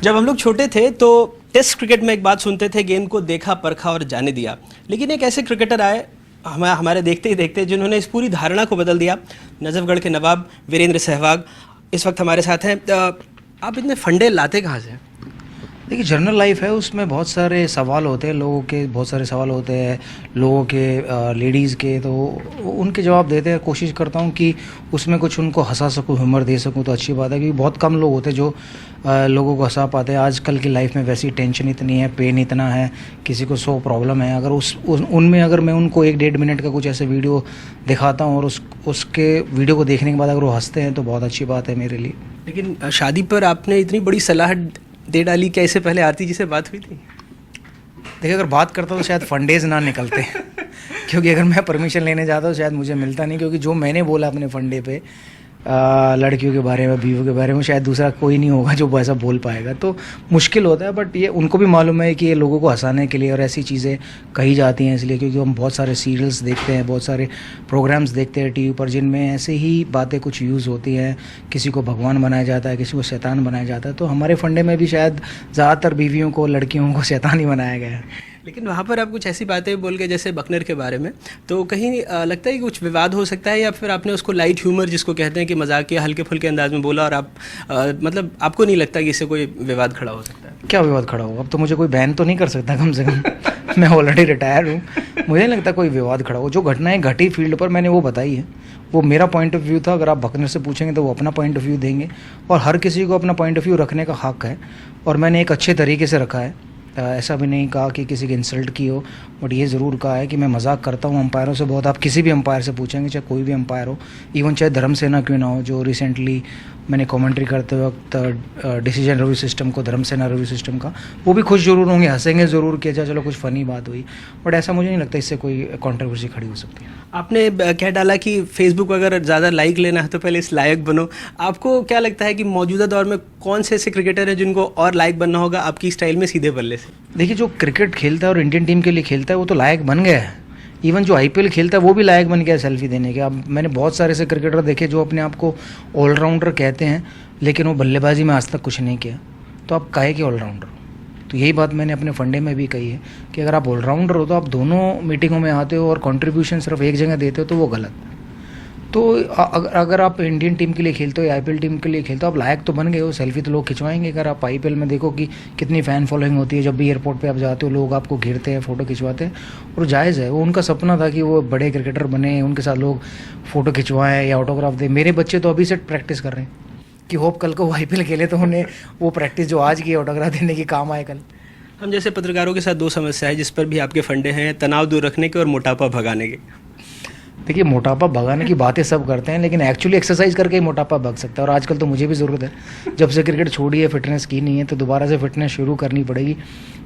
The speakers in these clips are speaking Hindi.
जब हम लोग छोटे थे तो टेस्ट क्रिकेट में एक बात सुनते थे, गेंद को देखा परखा और जाने दिया। लेकिन एक ऐसे क्रिकेटर आए हमारे देखते ही देखते जिन्होंने इस पूरी धारणा को बदल दिया। नजफगढ़ के नवाब वीरेंद्र सहवाग इस वक्त हमारे साथ हैं। आप इतने फंडे लाते कहाँ से? देखिए, जनरल लाइफ है, उसमें बहुत सारे सवाल होते हैं लोगों के, बहुत सारे सवाल होते हैं लोगों के, लेडीज़ के, तो उनके जवाब देते हैं। कोशिश करता हूँ कि उसमें कुछ उनको हंसा सकूँ, ह्यूमर दे सकूँ, तो अच्छी बात है, क्योंकि बहुत कम लोग होते हैं जो लोगों को हंसा पाते हैं। आजकल की लाइफ में वैसी टेंशन इतनी है, पेन इतना है, किसी को 100 प्रॉब्लम है। अगर उनमें अगर मैं उनको 1-1.5 मिनट का कुछ ऐसे वीडियो दिखाता हूँ और उसके वीडियो को देखने के बाद अगर वो हंसते हैं तो बहुत अच्छी बात है मेरे लिए। लेकिन शादी पर आपने इतनी बड़ी सलाह दे डाली, क्या इससे पहले आरती जी से बात हुई थी? देखिए, अगर बात करता तो शायद फंडेज ना निकलते क्योंकि अगर मैं परमिशन लेने जाता तो शायद मुझे मिलता नहीं, क्योंकि जो मैंने बोला अपने फंडे पे लड़कियों के बारे में, बीवियों के बारे में, शायद दूसरा कोई नहीं होगा जो ऐसा बोल पाएगा। तो मुश्किल होता है, बट ये उनको भी मालूम है कि ये लोगों को हंसाने के लिए और ऐसी चीज़ें कही जाती हैं इसलिए, क्योंकि हम बहुत सारे सीरियल्स देखते हैं, बहुत सारे प्रोग्राम्स देखते हैं टीवी पर, जिनमें ऐसे ही बातें कुछ यूज़ होती हैं। किसी को भगवान बनाया जाता है, किसी को शैतान बनाया जाता है। तो हमारे फंडे में भी शायद ज़्यादातर बीवियों को, लड़कियों को शैतान ही बनाया गया है। लेकिन वहाँ पर आप कुछ ऐसी बातें बोल के, जैसे बकनर के बारे में, तो कहीं लगता है कि कुछ विवाद हो सकता है, या फिर आपने उसको लाइट ह्यूमर जिसको कहते हैं कि मजाकिया हल्के फुल्के अंदाज में बोला और आप मतलब आपको नहीं लगता कि इससे कोई विवाद खड़ा हो सकता है? क्या विवाद खड़ा होगा? अब तो मुझे कोई बैन तो नहीं कर सकता कम से कम मैं ऑलरेडी रिटायर हूँ, मुझे नहीं लगता कोई विवाद खड़ा हो। जो घटनाएं घटी फील्ड पर मैंने वो बताई है, वो मेरा पॉइंट ऑफ व्यू था। अगर आप बकनर से पूछेंगे तो वो अपना पॉइंट ऑफ व्यू देंगे, और हर किसी को अपना पॉइंट ऑफ व्यू रखने का हक है, और मैंने एक अच्छे तरीके से रखा है। ऐसा भी नहीं कहा कि किसी की इंसल्ट की हो, बट ये ज़रूर कहा है कि मैं मजाक करता हूँ अंपायरों से बहुत। आप किसी भी अंपायर से पूछेंगे, चाहे कोई भी अंपायर हो, इवन चाहे धर्मसेना क्यों ना हो, जो रिसेंटली मैंने कमेंट्री करते वक्त डिसीजन रिव्यू सिस्टम को, धर्मसेना रिव्यू सिस्टम का, वो भी खुश जरूर होंगे, हंसेंगे ज़रूर कि अच्छा चलो कुछ फ़नी बात हुई, बट ऐसा मुझे नहीं लगता इससे कोई कंट्रोवर्सी खड़ी हो सकती है। आपने क्या डाला कि फेसबुक अगर ज़्यादा लाइक लेना है तो पहले इस लायक बनो। आपको क्या लगता है कि मौजूदा दौर में कौन से ऐसे क्रिकेटर हैं जिनको और लायक बनना होगा आपकी स्टाइल में, सीधे बल्ले से? देखिए, जो क्रिकेट खेलता है और इंडियन टीम के लिए खेलता है वो तो लायक बन गया है। इवन जो IPL खेलता है वो भी लायक बन गया है सेल्फी देने के। अब मैंने बहुत सारे ऐसे क्रिकेटर देखे जो अपने आप को ऑलराउंडर कहते हैं, लेकिन वो बल्लेबाजी में आज तक कुछ नहीं किया। तो आप काहे के ऑलराउंडर हो? तो यही बात मैंने अपने फंडे में भी कही है कि अगर आप ऑलराउंडर हो तो आप दोनों मीटिंगों में आते हो और कंट्रीब्यूशन सिर्फ एक जगह देते हो तो वो गलत। तो अगर आप इंडियन टीम के लिए खेलते हो या IPL टीम के लिए खेलते हो, आप लायक तो बन गए हो, सेल्फी तो लोग खिंचवाएंगे। अगर आप IPL में देखो कि कितनी फ़ैन फॉलोइंग होती है, जब भी एयरपोर्ट पे आप जाते हो लोग आपको घेरते हैं, फ़ोटो खिंचवाते हैं, और जायज़ है। वो उनका सपना था कि वो बड़े क्रिकेटर बने, उनके साथ लोग फ़ोटो खिंचवाएँ या ऑटोग्राफ दें। मेरे बच्चे तो अभी से प्रैक्टिस कर रहे हैं कि होप कल को वो IPL खेले तो उन्हें वो प्रैक्टिस जो आज की ऑटोग्राफ देने की काम आए कल। हम जैसे पत्रकारों के साथ 2 समस्या है जिस पर भी आपके फंडे हैं, तनाव दूर रखने के और मोटापा भगाने के। देखिए, मोटापा भगाने की बातें सब करते हैं, लेकिन एक्चुअली एक्सरसाइज करके ही मोटापा भग सकता है। और आजकल तो मुझे भी ज़रूरत है, जब से क्रिकेट छोड़ी है, फिटनेस की नहीं है, तो दोबारा से फिटनेस शुरू करनी पड़ेगी।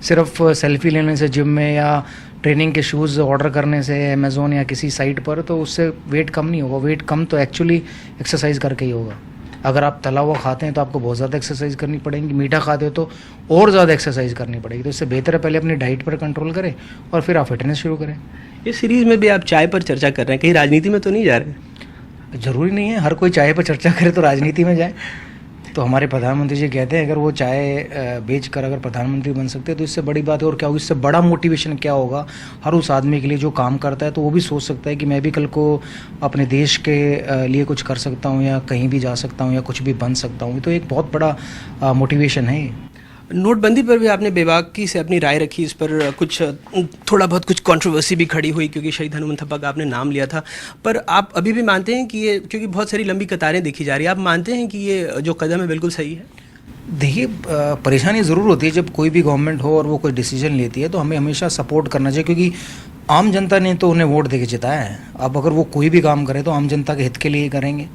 सिर्फ सेल्फी लेने से जिम में या ट्रेनिंग के शूज़ ऑर्डर करने से अमेज़ोन या किसी साइट पर, तो उससे वेट कम नहीं होगा। वेट कम तो एक्चुअली एक्सरसाइज करके ही होगा। अगर आप तला हुआ खाते हैं तो आपको बहुत ज़्यादा एक्सरसाइज करनी पड़ेगी, मीठा खाते हो तो और ज़्यादा एक्सरसाइज करनी पड़ेगी। तो इससे बेहतर है पहले अपनी डाइट पर कंट्रोल करें और फिर आप फिटनेस शुरू करें। इस सीरीज़ में भी आप चाय पर चर्चा कर रहे हैं, कहीं राजनीति में तो नहीं जा रहे? ज़रूरी नहीं है हर कोई चाय पर चर्चा करे तो राजनीति में जाए। तो हमारे प्रधानमंत्री जी कहते हैं अगर वो चाय बेच कर अगर प्रधानमंत्री बन सकते हैं तो इससे बड़ी बात है और क्या होगी। इससे बड़ा मोटिवेशन क्या होगा हर उस आदमी के लिए जो काम करता है, तो वो भी सोच सकता है कि मैं भी कल को अपने देश के लिए कुछ कर सकता हूँ या कहीं भी जा सकता हूँ या कुछ भी बन सकता हूँ। तो एक बहुत बड़ा मोटिवेशन है। नोटबंदी पर भी आपने बेबाकी से अपनी राय रखी, इस पर कुछ थोड़ा बहुत कुछ कंट्रोवर्सी भी खड़ी हुई क्योंकि शहीद हनुमंत थप्पा का आपने नाम लिया था। पर आप अभी भी मानते हैं कि ये, क्योंकि बहुत सारी लंबी कतारें देखी जा रही है, आप मानते हैं कि ये जो कदम है बिल्कुल सही है? देखिए, परेशानी ज़रूर होती है जब कोई भी गवर्नमेंट हो और वो कोई डिसीजन लेती है, तो हमें हमेशा सपोर्ट करना चाहिए, क्योंकि आम जनता ने तो उन्हें वोट दे के जिताया है। अब अगर वो कोई भी काम करे तो आम जनता के हित के लिए ही करेंगे।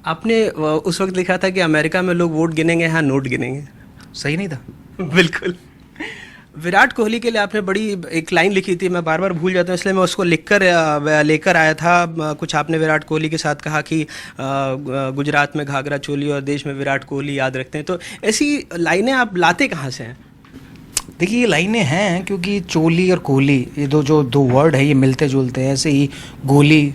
आपने उस वक्त लिखा था कि अमेरिका में लोग वोट गिनेंगे, यहाँ नोट गिनेंगे। सही नहीं था? बिल्कुल। विराट कोहली के लिए आपने बड़ी एक लाइन लिखी थी, मैं बार बार भूल जाता हूँ इसलिए मैं उसको लेकर आया था। कुछ आपने विराट कोहली के साथ कहा कि गुजरात में घाघरा चोली और देश में विराट कोहली याद रखते हैं। तो ऐसी लाइनें आप लाते कहाँ से हैं? देखिए, ये लाइनें हैं क्योंकि चोली और कोहली, ये दो वर्ड है, ये मिलते जुलते हैं। ऐसे ही गोली,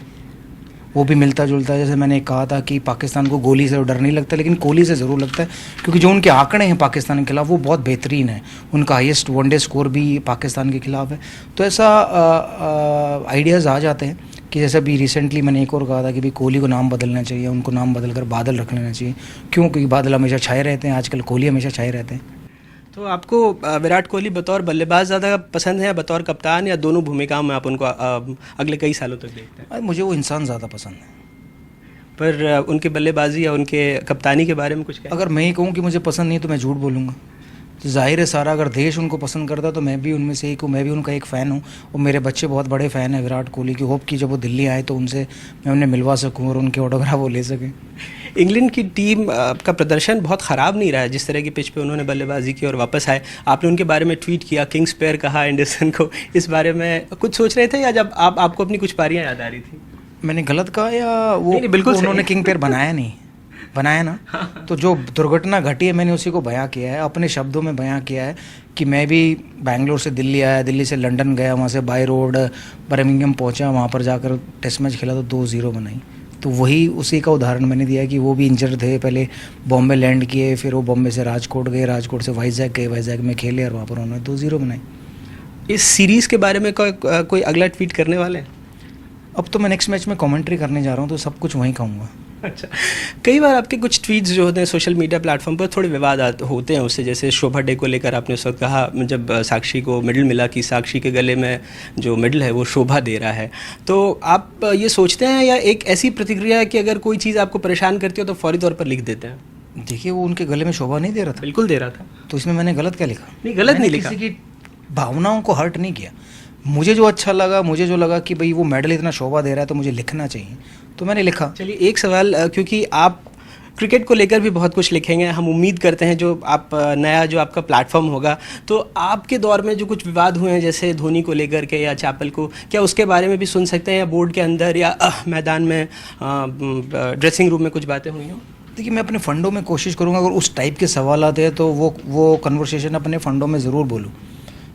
वो भी मिलता जुलता है। जैसे मैंने कहा था कि पाकिस्तान को गोली से डर नहीं लगता, लेकिन कोहली से ज़रूर लगता है, क्योंकि जो उनके आंकड़े हैं पाकिस्तान के खिलाफ वो बहुत बेहतरीन है। उनका हाईएस्ट वनडे स्कोर भी पाकिस्तान के खिलाफ है। तो ऐसा आइडियाज़ आ जाते हैं कि जैसे अभी रिसेंटली मैंने एक और कहा था कि भाई कोहली को नाम बदलना चाहिए, उनको नाम बदल कर बादल रख लेना चाहिए। क्यों? क्योंकि बादल हमेशा छाए रहते हैं, आजकल कोहली हमेशा छाए रहते हैं। तो आपको विराट कोहली बतौर बल्लेबाज ज़्यादा पसंद है या बतौर कप्तान, या दोनों भूमिकाओं में आप उनको अगले कई सालों तक देखते हैं? मुझे वो इंसान ज़्यादा पसंद है। पर उनकी बल्लेबाजी या उनके कप्तानी के बारे में कुछ कहें? अगर मैं ही कहूँ कि मुझे पसंद नहीं तो मैं झूठ बोलूँगा। तो जाहिर है सारा, अगर देश उनको पसंद करता तो मैं भी उनमें से एक हूँ, मैं भी उनका एक फ़ैन हूँ। और मेरे बच्चे बहुत बड़े फ़ैन हैं विराट कोहली की। होप कि जब वो दिल्ली आए तो उनसे मैं उन्हें मिलवा सकूँ और उनके ऑटोग्राफ वो ले सकें। इंग्लैंड की टीम का प्रदर्शन बहुत ख़राब नहीं रहा है, जिस तरह की पिच पे उन्होंने बल्लेबाजी की और वापस आए। आपने उनके बारे में ट्वीट किया, किंग्स पेयर कहा एंडरसन को। इस बारे में कुछ सोच रहे थे या जब आपको अपनी कुछ पारियां याद आ रही थी? मैंने गलत कहा या वो? नहीं, बिल्कुल उन्होंने किंग पेयर बनाया नहीं, बनाया ना। तो जो दुर्घटना घटी है मैंने उसी को बयां किया है, अपने शब्दों में बयां किया है कि मैं भी बैंगलोर से दिल्ली आया, दिल्ली से लंदन गया, वहाँ से बाय रोड बर्मिंघम पहुँचा, वहाँ पर जाकर टेस्ट मैच खेला तो 2-0 बनाई। तो वही उसी का उदाहरण मैंने दिया कि वो भी इंजर्ड थे, पहले बॉम्बे लैंड किए, फिर वो बॉम्बे से राजकोट गए, राजकोट से वाइजैक गए, वाइजैक में खेले और वहाँ पर उन्होंने 2-0 बनाई। इस सीरीज़ के बारे में कोई अगला ट्वीट करने वाले हैं? अब तो मैं नेक्स्ट मैच में कमेंट्री करने जा रहा हूँ, तो सब कुछ वहीं कहूँगा। अच्छा, कई बार आपके कुछ ट्वीट्स जो होते हैं सोशल मीडिया प्लेटफॉर्म पर थोड़े विवाद होते हैं उससे, जैसे शोभा डे को लेकर आपने उस वक्त कहा जब साक्षी को मेडल मिला कि साक्षी के गले में जो मेडल है वो शोभा दे रहा है। तो आप ये सोचते हैं या एक ऐसी प्रतिक्रिया है कि अगर कोई चीज़ आपको परेशान करती हो तो फौरी तौर पर लिख देते हैं? देखिए, वो उनके गले में शोभा नहीं दे रहा था। बिल्कुल दे रहा था। तो इसमें मैंने गलत क्या लिखा? नहीं, गलत नहीं लिखा। किसी की भावनाओं को हर्ट नहीं किया। मुझे जो अच्छा लगा, मुझे जो लगा कि भाई वो मेडल इतना शोभा दे रहा है तो मुझे लिखना चाहिए, तो मैंने लिखा। चलिए, एक सवाल, क्योंकि आप क्रिकेट को लेकर भी बहुत कुछ लिखेंगे, हम उम्मीद करते हैं जो आप नया जो आपका प्लेटफॉर्म होगा, तो आपके दौर में जो कुछ विवाद हुए हैं जैसे धोनी को लेकर के या चैपल को, क्या उसके बारे में भी सुन सकते हैं, या बोर्ड के अंदर या मैदान में ड्रेसिंग रूम में कुछ बातें हुई हों? देखिए, मैं अपने फंडों में कोशिश करूँगा, अगर उस टाइप के सवाल आते हैं तो वो कन्वर्सेशन अपने फंडों में ज़रूर बोलूँ,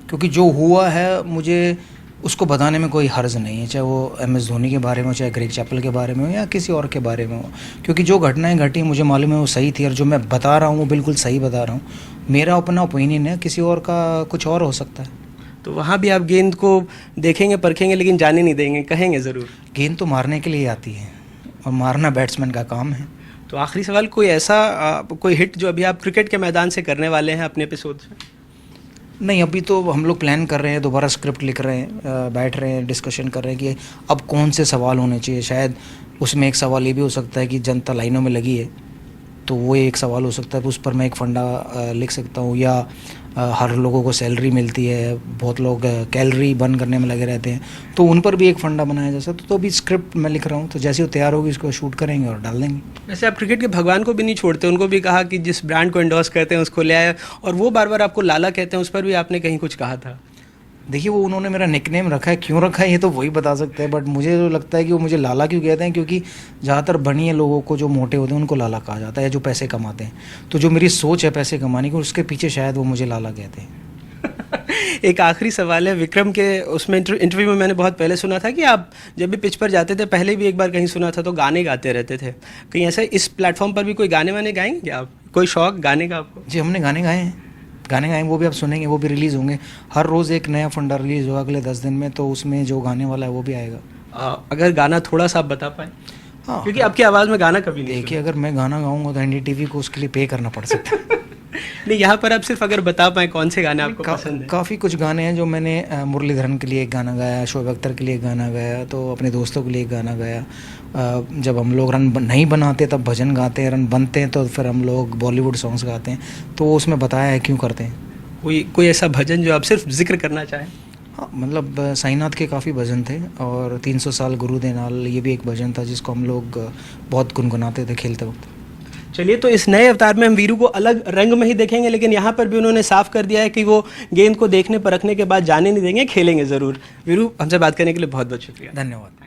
क्योंकि जो हुआ है मुझे उसको बताने में कोई हर्ज नहीं है, चाहे वो MS धोनी के बारे में हो, चाहे ग्रेग चैपल के बारे में हो, या किसी और के बारे में हो। क्योंकि जो घटनाएं घटी मुझे मालूम है वो सही थी, और जो मैं बता रहा हूँ वो बिल्कुल सही बता रहा हूँ। मेरा अपना ओपिनियन है, किसी और का कुछ और हो सकता है। तो वहाँ भी आप गेंद को देखेंगे, परखेंगे, लेकिन जाने नहीं देंगे, कहेंगे ज़रूर? गेंद तो मारने के लिए आती है, और मारना बैट्समैन का काम है। तो आखिरी सवाल, कोई ऐसा कोई हिट जो अभी आप क्रिकेट के मैदान से करने वाले हैं अपने एपिसोड से? नहीं, अभी तो हम लोग प्लान कर रहे हैं, दोबारा स्क्रिप्ट लिख रहे हैं, बैठ रहे हैं, डिस्कशन कर रहे हैं कि अब कौन से सवाल होने चाहिए। शायद उसमें एक सवाल ये भी हो सकता है कि जनता लाइनों में लगी है, तो वो एक सवाल हो सकता है, तो उस पर मैं एक फंडा लिख सकता हूँ। या हर लोगों को सैलरी मिलती है, बहुत लोग कैलोरी बर्न करने में लगे रहते हैं, तो उन पर भी एक फंडा बनाया जा सकता है। तो अभी स्क्रिप्ट मैं लिख रहा हूँ, तो जैसे वो तैयार होगी इसको शूट करेंगे और डाल देंगे। वैसे आप क्रिकेट के भगवान को भी नहीं छोड़ते, उनको भी कहा कि जिस ब्रांड को एंडोर्स करते हैं उसको ले आए, और वो बार बार आपको लाला कहते हैं, उस पर भी आपने कहीं कुछ कहा था। देखिए, वो उन्होंने मेरा निकनेम रखा है, क्यों रखा है ये तो वही बता सकते हैं, बट मुझे जो लगता है कि वो मुझे लाला क्यों कहते हैं, क्योंकि ज़्यादातर बनिए लोगों को जो मोटे होते हैं उनको लाला कहा जाता है, जो पैसे कमाते हैं। तो जो मेरी सोच है पैसे कमाने की, उसके पीछे शायद वो मुझे लाला कहते हैं। एक आखिरी सवाल है, विक्रम के उसमें इंटरव्यू में मैंने बहुत पहले सुना था कि आप जब भी पिच पर जाते थे, पहले भी एक बार कहीं सुना था, तो गाने गाते रहते थे। कहीं ऐसा इस प्लेटफॉर्म पर भी कोई गाने वाने गाएंगे क्या आप? कोई शौक गाने का आपको? जी, हमने गाने गाए हैं, वो भी आप सुनेंगे, वो भी रिलीज़ होंगे। हर रोज़ एक नया फंडा रिलीज़ होगा अगले 10 दिन में, तो उसमें जो गाने वाला है वो भी आएगा। अगर गाना थोड़ा सा आप बता पाए? हाँ, क्योंकि आपकी आवाज़ में गाना कभी नहीं। देखिए, अगर मैं गाना गाऊंगा तो NDTV को उसके लिए पे करना पड़ सकता है। नहीं, यहाँ पर आप सिर्फ अगर बता पाए कौन से गाने आपको पसंद है? काफ़ी कुछ गाने हैं जो मैंने मुरलीधरन के लिए एक गाना गाया, शोएब अख्तर के लिए एक गाना गाया, तो अपने दोस्तों के लिए एक गाना गाया। जब हम लोग रन नहीं बनाते तब भजन गाते हैं, रन बनते हैं तो फिर हम लोग बॉलीवुड सॉन्ग्स गाते हैं। तो उसमें बताया है क्यों करते हैं। कोई ऐसा भजन जो आप सिर्फ जिक्र करना चाहें? हाँ, मतलब साईनाथ के काफ़ी भजन थे, और 300 साल गुरु दे नाल ये भी एक भजन था जिसको हम लोग बहुत गुनगुनाते थे खेलते वक्त। चलिए, तो इस नए अवतार में हम वीरू को अलग रंग में ही देखेंगे, लेकिन यहाँ पर भी उन्होंने साफ कर दिया है कि वो गेंद को देखने परखने के बाद जाने नहीं देंगे, खेलेंगे ज़रूर। वीरू, हमसे बात करने के लिए बहुत बहुत शुक्रिया। धन्यवाद।